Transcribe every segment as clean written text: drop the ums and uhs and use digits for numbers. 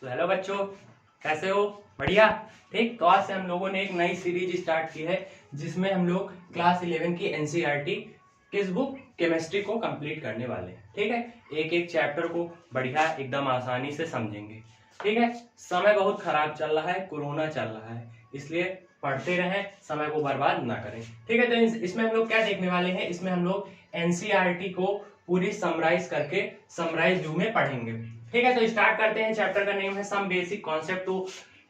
तो हेलो बच्चों, कैसे हो? बढ़िया। ठीक, तो आज से हम लोगों ने एक नई सीरीज स्टार्ट की है जिसमें हम लोग क्लास 11 की एनसीईआरटी किस बुक केमिस्ट्री को कंप्लीट करने वाले हैं। ठीक है, एक एक चैप्टर को बढ़िया एकदम आसानी से समझेंगे। ठीक है, समय बहुत खराब चल रहा है, कोरोना चल रहा है, इसलिए पढ़ते रहें, समय को बर्बाद ना करें। ठीक है, तो इसमें हम लोग क्या देखने वाले हैं, इसमें हम लोग एनसीईआरटी को पूरी समराइज करके समराइज व्यू में पढ़ेंगे। ठीक है, तो स्टार्ट करते हैं। चैप्टर का नेम है some basic concept to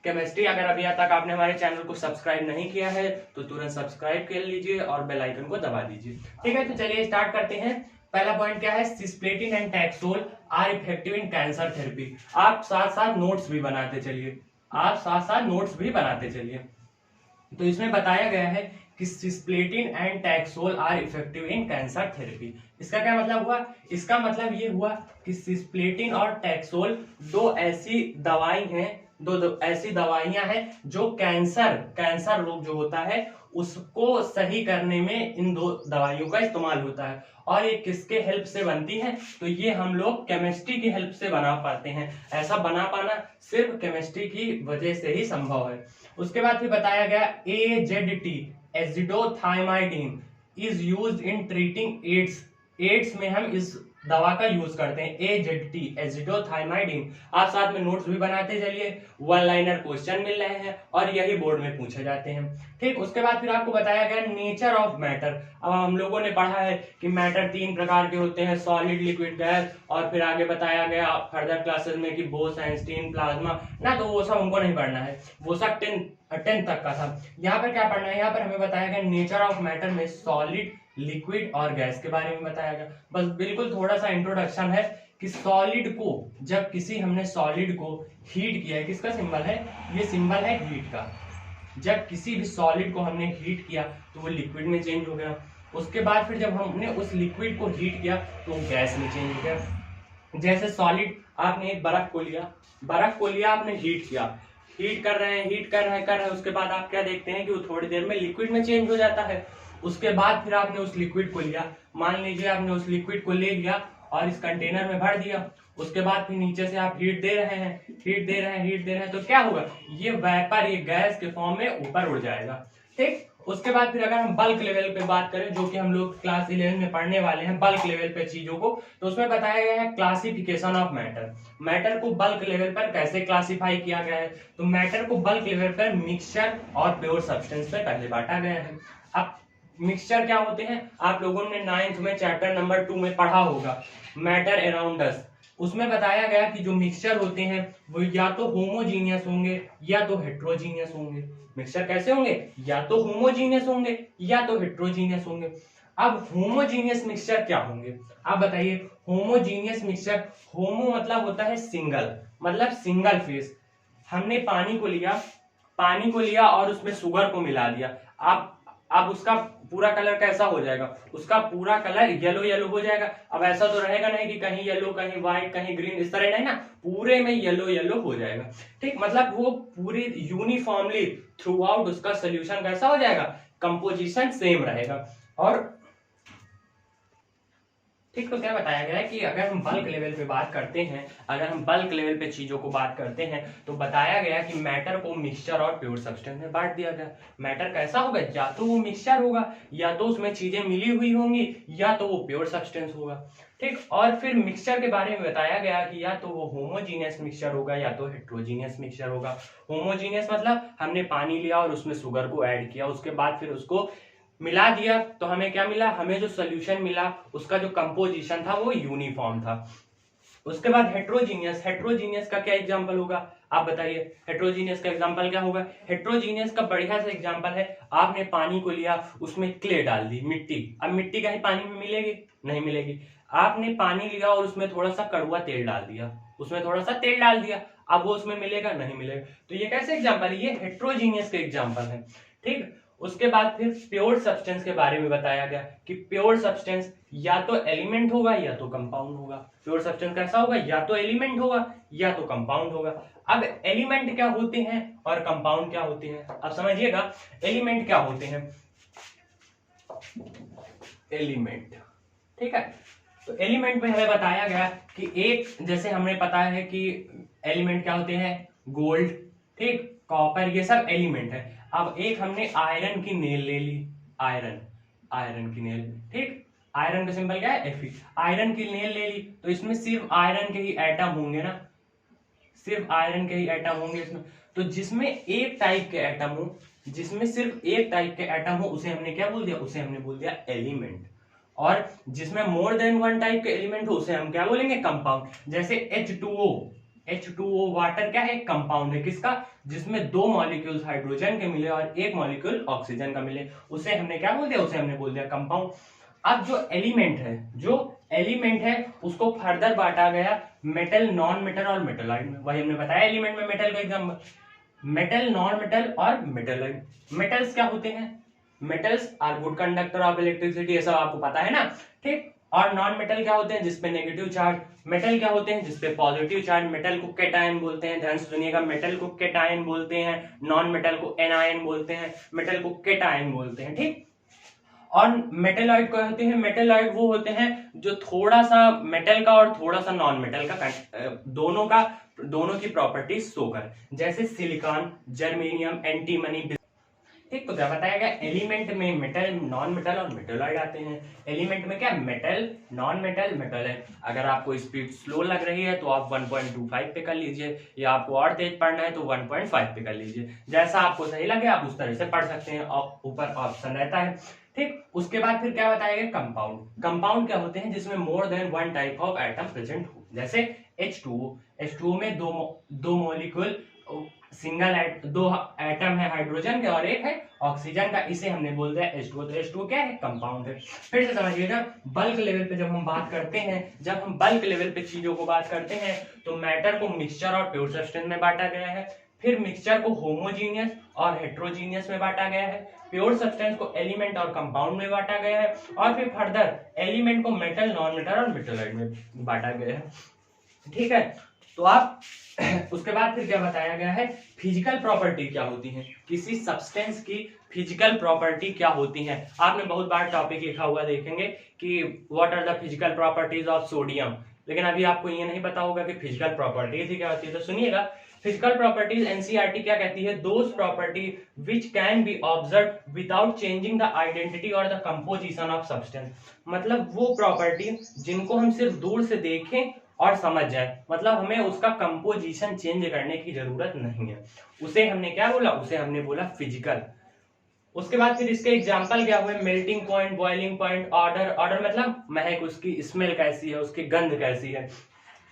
chemistry. अगर अभी तक आपने हमारे चैनल को सब्सक्राइब नहीं किया है तो तुरंत सब्सक्राइब कर लीजिए और बेल आइकन को दबा दीजिए। ठीक है, तो चलिए स्टार्ट करते हैं। पहला पॉइंट क्या है, cisplatin and taxol are effective in cancer therapy. आप साथ साथ नोट्स भी बनाते चलिए, तो इसमें बताया गया है कि cisplatin and taxol are effective in cancer therapy. इसका क्या मतलब हुआ? इसका मतलब ये हुआ कि सिस्प्लेटिन और टैक्सोल दो ऐसी दवाइयां हैं जो कैंसर रोग जो होता है उसको सही करने में इन दो दवाइयों का इस्तेमाल होता है। और ये किसके हेल्प से बनती है? तो ये हम लोग केमिस्ट्री की हेल्प से बना पाते हैं। ऐसा बना पाना सिर्फ केमिस्ट्री की वजह से ही संभव है। उसके बाद फिर बताया गया AZT azidothymidine is used in treating AIDS में हम इस दवा का यूज करते हैं, AZT एजिडोथाइमाइडिन। आप साथ में नोट्स भी बनाते चलिए, वन लाइनर क्वेश्चन मिल रहे हैं और यही बोर्ड में पूछे जाते हैं। ठीक, उसके बाद फिर आपको बताया गया नेचर ऑफ मैटर। अब हम लोगों ने पढ़ा है कि मैटर 3 प्रकार के होते हैं, सॉलिड, लिक्विड, गैस, और फिर आगे बताया गया फर्दर क्लासेस में कि बोस, आइंस्टीन, प्लाज्मा ना, तो वो सब हमको नहीं पढ़ना है, वो सब 10 तक का था। यहाँ पर क्या पढ़ना है, यहाँ पर हमें बताया गया नेचर ऑफ मैटर में सॉलिड, लिक्विड और गैस के बारे में बताया गया। बस बिल्कुल थोड़ा सा इंट्रोडक्शन है कि सॉलिड को, जब किसी हमने सॉलिड को हीट किया है, किसका सिंबल है? ये सिंबल है हीट का। जब किसी भी सॉलिड को हमने हीट किया तो वो लिक्विड में चेंज हो गया। उसके बाद फिर जब हमने उस लिक्विड को हीट किया तो वो गैस में चेंज हो गया। जैसे सॉलिड, आपने एक बर्फ को लिया, आपने हीट किया, हीट कर रहे हैं, उसके बाद आप क्या देखते हैं कि वो थोड़ी देर में लिक्विड में चेंज हो जाता है। उसके बाद फिर आपने उस लिक्विड को लिया, मान लीजिए आपने उस लिक्विड को ले लिया और इस कंटेनर में भर दिया। उसके बाद फिर नीचे से आप हीट दे रहे हैं, तो क्या होगा? ये वेपर, ये गैस के फॉर्म में ऊपर उड़ जाएगा। ठीक, उसके बाद फिर अगर हम बल्क लेवल पे बात करें, जो कि हम लोग क्लास 11 में पढ़ने वाले हैं, बल्क लेवल पे चीजों को, तो उसमें बताया गया है क्लासिफिकेशन ऑफ मैटर को बल्क लेवल पर कैसे क्लासिफाई किया गया है। तो मैटर को बल्क लेवल पर मिक्सचर और प्योर सब्सटेंस में पहले बांटा गया है। अब मिक्सचर क्या होते हैं? आप लोगों ने 9th में चैप्टर नंबर 2 में पढ़ा होगा, मैटर अराउंड अस। उसमें बताया गया कि जो मिक्सचर होते हैं वो या तो होमोजीनियस होंगे या तो हेट्रोजीनियस होंगे। मिक्सचर कैसे होंगे? या तो होमोजीनियस होंगे या तो हेट्रोजीनियस होंगे। अब होमोजीनियस मिक्सचर क्या होंगे? आप बताइए। होमोजीनियस मिक्सचर, होमो मतलब होता है सिंगल, मतलब सिंगल फेस। हमने पानी को लिया और उसमें शुगर को मिला दिया। अब उसका पूरा कलर कैसा हो जाएगा? उसका पूरा कलर येलो हो जाएगा। अब ऐसा तो रहेगा नहीं कि कहीं येलो, कहीं व्हाइट, कहीं ग्रीन, इस तरह नहीं ना, पूरे में येलो हो जाएगा। ठीक, मतलब वो पूरी यूनिफॉर्मली थ्रू आउट उसका सोल्यूशन कैसा हो जाएगा? कंपोजिशन सेम रहेगा। और ठीक, तो क्या बताया गया है कि अगर हम बल्क लेवल पे बात करते हैं, अगर हम बल्क लेवल पे चीजों को बात करते हैं, तो बताया गया कि मैटर को मिक्सचर और प्योर सब्सटेंस में बांट दिया गया। मैटर कैसा होगा? या तो वो मिक्सचर होगा, या तो उसमें चीजें मिली हुई होंगी, या तो वो प्योर सब्सटेंस होगा। ठीक, और फिर मिक्सचर के बारे में बताया गया कि या तो वो होमोजीनियस मिक्सचर होगा या तो हेट्रोजीनियस मिक्सचर होगा। होमोजीनियस मतलब हमने पानी लिया और उसमें शुगर को ऐड किया, उसके बाद फिर उसको मिला दिया, तो हमें क्या मिला? हमें जो सोल्यूशन मिला उसका जो कंपोजिशन था वो यूनिफॉर्म था। उसके बाद हेट्रोजीनियस का क्या एग्जांपल होगा? आप बताइए, हेट्रोजीनियस का एग्जांपल क्या होगा? हेट्रोजीनियस का बढ़िया सा एग्जांपल है, आपने पानी को लिया, उसमें क्ले डाल दी, मिट्टी। अब मिट्टी कहीं पानी में मिलेगी? नहीं मिलेगी। आपने पानी लिया और उसमें थोड़ा सा कड़वा तेल डाल दिया, अब वो उसमें मिलेगा? नहीं मिलेगा। तो ये कैसे एग्जांपल है? ये हेट्रोजीनियस के एग्जांपल है। ठीक, उसके बाद फिर प्योर सब्सटेंस के बारे में बताया गया कि प्योर सब्सटेंस या तो एलिमेंट होगा या तो कंपाउंड होगा। प्योर सब्सटेंस कैसा होगा? या तो एलिमेंट होगा या तो कंपाउंड होगा। अब एलिमेंट क्या होते हैं और कंपाउंड क्या होते हैं, अब समझिएगा। एलिमेंट क्या होते हैं? एलिमेंट, ठीक है, तो एलिमेंट में हमें बताया गया कि एक, जैसे हमें पता है कि एलिमेंट क्या होते हैं, गोल्ड, ठीक, कॉपर, ये सब एलिमेंट है। अब एक हमने आयरन की नेल ले ली, आयरन की नेल, ठीक, आयरन का सिंबल क्या है, Fe। आयरन की नेल ले ली तो इसमें सिर्फ आयरन के ही एटम होंगे ना, सिर्फ आयरन के ही एटम होंगे इसमें। तो जिसमें एक टाइप के एटम हो, जिसमें सिर्फ एक टाइप के एटम हो, उसे हमने क्या बोल दिया, उसे हमने बोल दिया एलिमेंट। और जिसमें मोर देन वन टाइप के एलिमेंट हो, उसे हम क्या बोलेंगे, कंपाउंड। जैसे H2O वाटर क्या है, कंपाउंड है, किसका, जिसमें दो मॉलिक्यूल्स हाइड्रोजन के मिले और एक मॉलिक्यूल ऑक्सीजन का मिले, उसे हमने क्या बोल दिया, उसे हमने बोल दिया कंपाउंड। अब जो एलिमेंट है उसको फर्दर बांटा गया मेटल, नॉन मेटल और मेटलॉइड में। वही हमने बताया एलिमेंट में मेटल का एग्जांपल, मेटल, नॉन मेटल और मेटलॉइड। मेटल्स क्या होते हैं, metals are good conductor of electricity, ये सब आपको पता है ना, ठीक। और नॉन मेटल क्या होते हैं, जिसपे नेगेटिव चार्ज। मेटल क्या होते हैं, जिसपे पॉजिटिव चार्ज। मेटल को कैटायन बोलते हैं, ध्यान से सुनिएगा, मेटल को कैटायन बोलते हैं, नॉन मेटल को एनायन बोलते हैं, मेटल को कैटायन बोलते हैं, ठीक। और मेटेलॉइड क्या होते हैं, मेटेलॉइड वो होते हैं जो थोड़ा सा मेटल का और थोड़ा सा नॉन मेटल का दोनों की प्रॉपर्टीज शो कर, जैसे सिलिकॉन, जर्मेनियम, एंटीमनी, ठीक। तो क्या बताया गया, एलिमेंट में मेटल, नॉन मेटल और मेटेलॉइड आते हैं। एलिमेंट में क्या, मेटल, नॉन मेटल, मेटेलॉइड। अगर आपको स्पीड स्लो लग रही है तो आप 1.25 पे कर लीजिए, या आपको और तेज पढ़ना है तो 1.5 पे कर लीजिए, जैसा आपको सही लगे आप उस तरह से पढ़ सकते हैं, और ऊपर ऑप्शन रहता है, ठीक। उसके बाद फिर क्या बताया गया, कंपाउंड। कंपाउंड क्या होते हैं, जिसमें more than one type of atom present हो, जैसे H2O में दो मॉलिक्यूल, सिंगल दो एटम है हाइड्रोजन के और एक है ऑक्सीजन का, इसे हमने बोल दिया H2O। तो H2O क्या है, कंपाउंड है। फिर से समझिएगा, बल्क लेवल पे जब हम बात करते हैं, जब हम बल्क लेवल पे चीजों को बात करते हैं, तो मैटर को मिक्सचर और प्योर सब्सटेंस में बांटा गया है। फिर मिक्सचर को होमोजीनियस और हेट्रोजीनियस में बांटा गया है। प्योर सब्सटेंस को एलिमेंट और कंपाउंड में बांटा गया है। और फिर फर्दर एलिमेंट को मेटल, नॉन मेटल और मेटेलॉइड में बांटा गया है, ठीक है। तो आप उसके बाद फिर क्या बताया गया है, फिजिकल प्रॉपर्टी क्या होती है, किसी सब्सटेंस की फिजिकल प्रॉपर्टी क्या होती है। आपने बहुत बार टॉपिक लिखा हुआ देखेंगे कि what are the physical properties of sodium, लेकिन अभी आपको ये नहीं पता होगा कि फिजिकल प्रॉपर्टीज ही क्या होती है। तो सुनिएगा, फिजिकल प्रॉपर्टीज एनसीईआरटी क्या कहती है, those property which can be observe without changing the identity और द कंपोजिशन ऑफ सब्सटेंस। मतलब वो प्रॉपर्टी जिनको हम सिर्फ दूर से देखें और समझ जाए, मतलब हमें उसका कंपोजिशन चेंज करने की जरूरत नहीं है, उसे हमने क्या बोला, उसे हमने बोला फिजिकल। उसके बाद फिर इसके एग्जांपल क्या हुए, melting point, boiling point, order मतलब महक, उसकी स्मेल कैसी है, उसकी गंध कैसी है,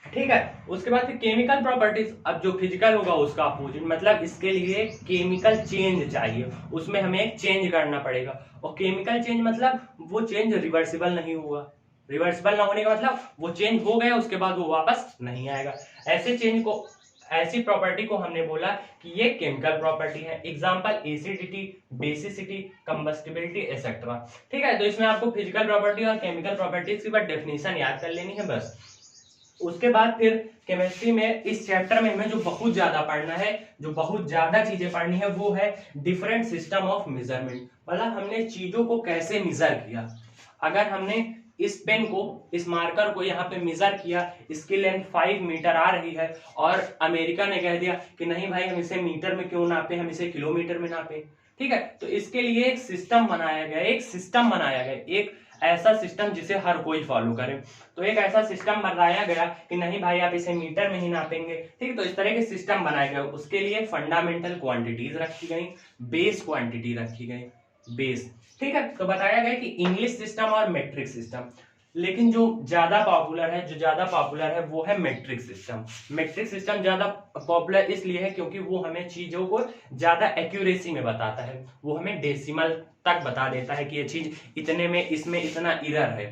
ठीक है। उसके बाद फिर केमिकल प्रॉपर्टीज, अब जो फिजिकल होगा उसका अपोजिट, मतलब इसके लिए केमिकल चेंज चाहिए, उसमें हमें चेंज करना पड़ेगा। और केमिकल चेंज मतलब वो चेंज रिवर्सिबल नहीं हुआ, रिवर्सिबल ना होने का मतलब वो चेंज हो गया उसके बाद वो वापस नहीं आएगा। ऐसे चेंज को, ऐसी प्रॉपर्टी को हमने बोला कि ये केमिकल प्रॉपर्टी है। एग्जांपल एसिडिटी, बेसिसिटी, कंबस्टिबिलिटी एसेट्रा, ठीक है। तो इसमें आपको फिजिकल प्रॉपर्टी और केमिकल प्रॉपर्टीज की बस डेफिनेशन याद कर लेनी है बस। उसके बाद फिर केमिस्ट्री में इस चैप्टर में हमें जो बहुत ज्यादा पढ़ना है, जो बहुत ज्यादा चीजें पढ़नी है, वो है डिफरेंट सिस्टम ऑफ मेजरमेंट। मतलब हमने चीजों को कैसे मेजर किया। अगर हमने इस पेन को, इस मार्कर को यहाँ पे मेजर किया, इसकी लेंथ 5 मीटर आ रही है, और अमेरिका ने कह दिया कि नहीं भाई हम इसे मीटर में क्यों नापे, हम इसे किलोमीटर में नापे, ठीक है। तो इसके लिए एक सिस्टम बनाया गया, एक ऐसा सिस्टम जिसे हर कोई फॉलो करे। तो एक ऐसा सिस्टम बनाया गया कि नहीं भाई आप इसे मीटर में ही नापेंगे, ठीक है। तो इस तरह के सिस्टम बनाए गए, उसके लिए फंडामेंटल क्वांटिटीज रखी गई, बेस क्वांटिटी रखी गई, बेस, ठीक है। तो बताया गया कि इंग्लिश सिस्टम और मैट्रिक सिस्टम, लेकिन जो ज्यादा पॉपुलर है वो है मैट्रिक सिस्टम। मैट्रिक सिस्टम ज्यादा पॉपुलर इसलिए है क्योंकि वो हमें चीजों को ज्यादा एक्यूरेसी में बताता है, वो हमें डेसिमल तक बता देता है कि ये चीज इतने में, इसमें इतना एरर है,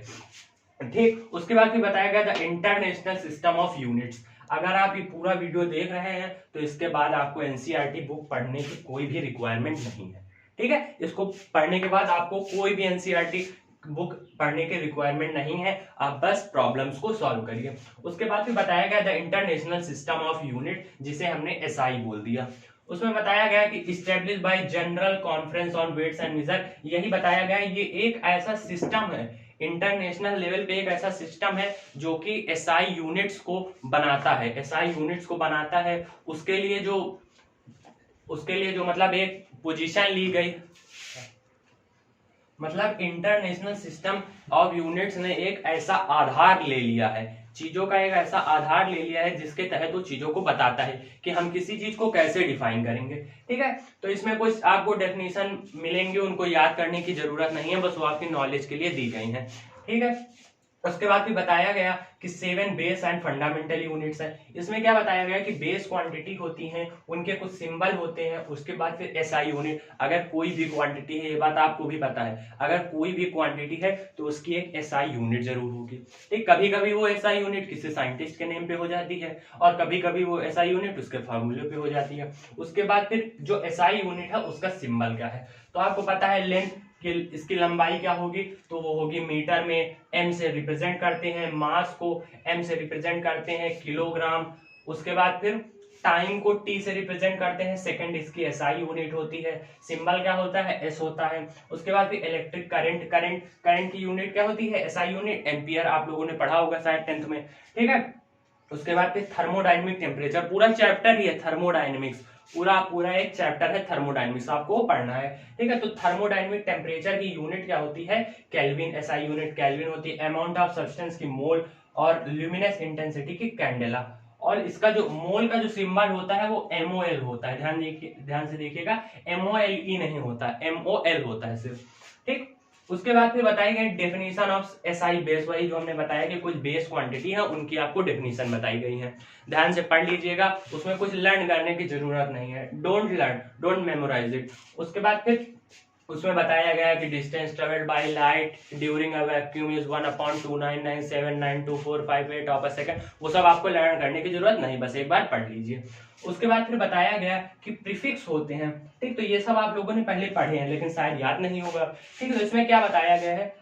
ठीक। उसके बाद फिर बताया गया the international system of units. अगर आप ये पूरा वीडियो देख रहे हैं तो इसके बाद आपको एनसीईआरटी बुक पढ़ने की कोई भी रिक्वायरमेंट नहीं है, ठीक है। इसको पढ़ने के बाद आपको कोई भी एनसीईआरटी बुक पढ़ने की रिक्वायरमेंट नहीं है, आप बस प्रॉब्लम्स को सॉल्व करिए। उसके बाद फिर बताया गया the international system of unit, जिसे हमने एसआई बोल दिया। उसमें बताया गया कि establish by general conference on weights and measure, यही बताया गया ये एक ऐसा सिस्टम है, इंटरनेशनल लेवल पे एक ऐसा सिस्टम है जो कि एसआई यूनिट्स को बनाता है, एसआई यूनिट्स को बनाता है। उसके लिए जो मतलब एक पोजीशन ली गई, मतलब इंटरनेशनल सिस्टम ऑफ यूनिट्स ने एक ऐसा आधार ले लिया है, चीजों का एक ऐसा आधार ले लिया है जिसके तहत वो चीजों को बताता है कि हम किसी चीज को कैसे डिफाइन करेंगे। ठीक है, तो इसमें कुछ आपको डेफिनेशन मिलेंगे, उनको याद करने की जरूरत नहीं है, बस वो आपकी नॉलेज के लिए दी गई है। ठीक है, उसके बाद भी बताया गया कि 7 बेस एंड फंडामेंटल यूनिट्स है। इसमें क्या बताया गया कि बेस क्वांटिटी होती हैं, उनके कुछ सिंबल होते हैं, उसके बाद फिर एसआई यूनिट। अगर कोई भी क्वांटिटी है, ये बात आपको भी पता है, अगर कोई भी क्वांटिटी है तो उसकी एक एसआई यूनिट जरूर होगी। ठीक, कभी कभी वो एसआई यूनिट किसी साइंटिस्ट के नेम पे हो जाती है और कभी कभी वो एसआई यूनिट उसके फॉर्मूले पे हो जाती है। उसके बाद फिर जो एसआई यूनिट है उसका सिंबल क्या है, तो आपको पता है लेंथ कि इसकी लंबाई क्या होगी, तो वो होगी मीटर में, एम से रिप्रेजेंट करते हैं, मास को एम से रिप्रेजेंट करते हैं, किलोग्राम। उसके बाद फिर टाइम को टी से रिप्रेजेंट करते हैं, सेकंड इसकी एसआई यूनिट होती है, सिंबल क्या होता है, एस होता है। उसके बाद फिर इलेक्ट्रिक करंट की यूनिट क्या होती है, एसआई यूनिट एम्पियर, आप लोगों ने पढ़ा होगा शायद 10th में। ठीक है, उसके बाद फिर थर्मोडायनेमिक टेम्परेचर, पूरा चैप्टर ही है थर्मोडायनेमिक्स, पूरा एक चैप्टर है थर्मोडायनेमिक्स, आपको पढ़ना है। ठीक है, तो थर्मोडायनेमिक टेम्परेचर की यूनिट क्या होती है, केल्विन, एसआई यूनिट केल्विन होती है। अमाउंट ऑफ सब्सटेंस की मोल और ल्यूमिनस इंटेंसिटी की कैंडेला, और इसका जो मोल का जो सिंबल होता है वो MOL होता है, ध्यान से देखिएगा, MOLE नहीं होता, MOL होता है सिर्फ। ठीक, उसके बाद फिर बताई गई डेफिनेशन ऑफ एसआई बेस, वही जो हमने बताया कि कुछ बेस क्वांटिटी है उनकी आपको डेफिनेशन बताई गई है, ध्यान से पढ़ लीजिएगा, उसमें कुछ लर्न करने की जरूरत नहीं है, don't learn, don't memorise it. उसके बाद फिर उसमें बताया गया कि distance travelled by light during a vacuum is 1/299792458 of a second, वो सब आपको लर्न करने की जरूरत नहीं, बस एक बार पढ़ लीजिए। उसके बाद फिर बताया गया कि प्रीफिक्स होते हैं। ठीक, तो ये सब आप लोगों ने पहले पढ़े हैं लेकिन शायद याद नहीं होगा। ठीक है, तो इसमें क्या बताया गया है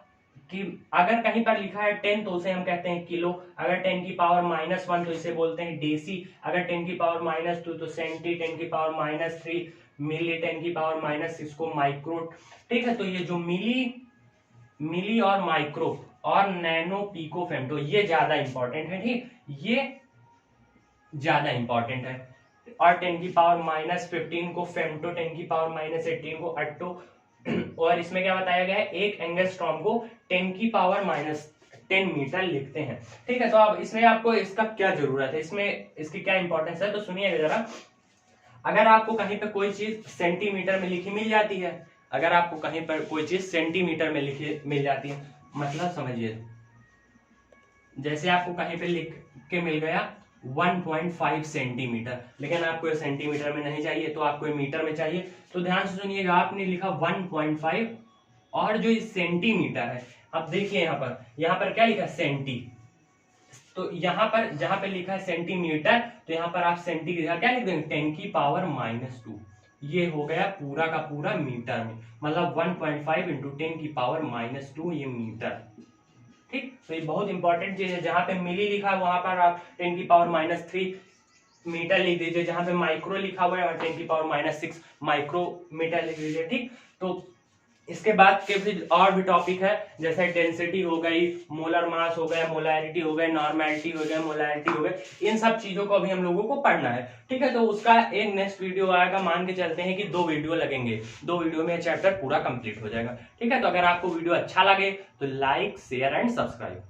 कि अगर कहीं पर लिखा है 10 तो उसे हम कहते हैं किलो, अगर 10 की पावर -1 तो इसे बोलते हैं डेसी, अगर 10 की पावर -2 तो सेंटी, 10 की पावर -3 मिली, 10 की पावर -6 को माइक्रो। ठीक है, तो ये जो मिली और माइक्रो और नैनो पिको फेम्टो ये ज्यादा इंपॉर्टेंट है। ठीक, ये ज्यादा इंपॉर्टेंट है, और 10 की पावर -15 को फेम्टो, 10 की पावर -18 को अट्टो, और इसमें क्या बताया गया है, एक एंगस्ट्रॉम को 10 की पावर -10 मीटर लिखते हैं। ठीक है, तो अब इसमें आपको इसका क्या जरूरत है, इसमें इसकी क्या इंपॉर्टेंस है, तो सुनिएगा जरा। अगर आपको कहीं पर कोई चीज सेंटीमीटर में लिखी मिल जाती है, अगर आपको कहीं पर कोई चीज सेंटीमीटर में लिखी मिल जाती है, मतलब समझिए जैसे आपको कहीं पे लिख के मिल गया 1.5 सेंटीमीटर, लेकिन आपको सेंटीमीटर में नहीं चाहिए तो आपको मीटर में चाहिए, तो ध्यान से सुनिएगा, आपने लिखा 1.5 और जो सेंटीमीटर है, अब देखिए यहाँ पर क्या लिखा, सेंटी, तो यहाँ पर जहां पे लिखा है सेंटीमीटर, तो यहाँ पर आप सेंटी की जगह क्या लिख देंगे, 10 की पावर -2, ये हो गया पूरा का पूरा मीटर में, मतलब 1.5 इंटू 10 की पावर -2 ये मीटर। ठीक, तो ये बहुत इंपॉर्टेंट चीज है, जहां पे मिली लिखा है वहां पर आप 10 की पावर -3 मीटर लिख दीजिए, जहां पे माइक्रो लिखा हुआ है 10 की पावर -6 माइक्रो मीटर लिख दीजिए। ठीक, तो इसके बाद के भी और भी टॉपिक है, जैसे डेंसिटी हो गई, मोलर मास हो गया, मोलैरिटी हो गए, नॉर्मेलिटी हो गया, मोलैरिटी हो गए, इन सब चीजों को अभी हम लोगों को पढ़ना है। ठीक है, तो उसका एक नेक्स्ट वीडियो आएगा, मान के चलते हैं कि 2 वीडियो लगेंगे, 2 वीडियो में चैप्टर पूरा कंप्लीट हो जाएगा। ठीक है, तो अगर आपको वीडियो अच्छा लगे तो लाइक, शेयर एंड सब्सक्राइब।